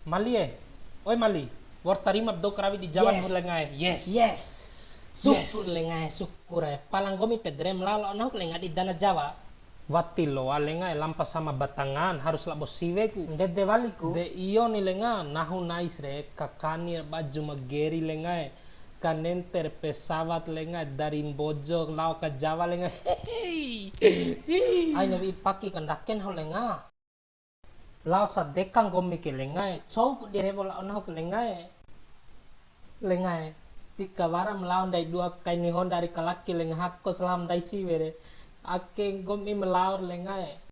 Mali oi Mali. War tarima do krawi di Jawa Yes. lengai. Yes. Yes. Syukur lengai syukur palang gomi pedrem lalo nah lenga di dana Jawa. Wati lo lengai lampa sama batangan harus labo siweku. Ndede waliku. De iyo ni lenga nahu nais re kakani baju mageri lengai. Kanenter pesawat lengai dari Bojo lau ke Jawa lengai. Ay nabi paki kandaken ho lenga. Lao sa dekang gomi ke lengai. Chou di rebola ono ke lengai. Lengai. Tika waram lawan dai dua kaini hon dari kalaki lenga hakko selam dai siwere. Ake gomi melaur lengai.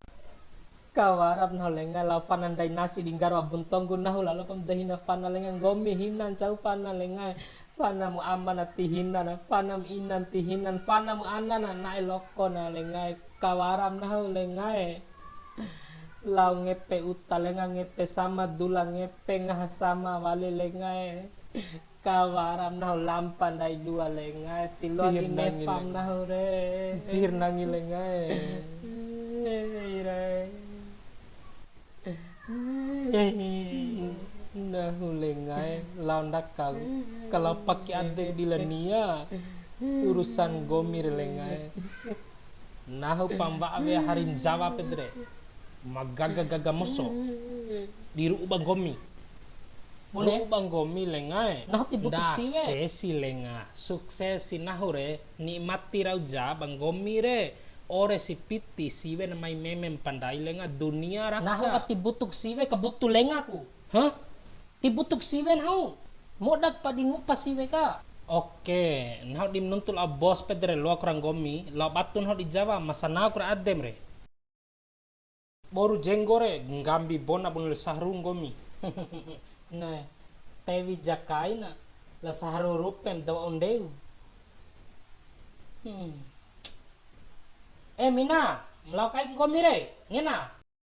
Kawaram no lenga lau fanan dai nasi dinggarwa buntong gunahu lalu pemdahina fana lenga gomi hinan cau fana lengai. Fana mu amana tihinan fana mu inan tihinan fana mu anana nai loko na lengai. Kawaram nahu lengai. Lau ngepe uta lenga ngepe sama dula ngepe ngah sama wali lengai. Kawaram nahu lampan dai dua lengai. Tiluan Cihir nangi inepam lengai. nahu re. Cihir nangi lengai. Nahu lengai lawan dakau. Kalau pakai adek di lenia urusan gomir lengai. Nahu pamba ave harim Jawa pedre. Magaga-gaga moso. Diru ubang gomi. Boleh? Ubang gomi lengai. Nahu tibutuk siwe. Kesi lenga. Sukses si nahu re. Nikmati rauja bang gomi re. Ore si piti siwe namai memem pandai lenga dunia raka. Nahu ati butuk siwe kebutu lengaku. Hah? Tibutuk siwe nahu. Modak pa dingupa siwe ka. Oke, nah di menuntul a bos pedre lo kurang gomi, lo batun ho di Jawa masa na kurang adem re. Boru jenggore ngambi bona bunul sahrung gomi. Nah, tewi jakai na la saharu rupem dawa ondeu. Mina, melau kai gomi re, ngena.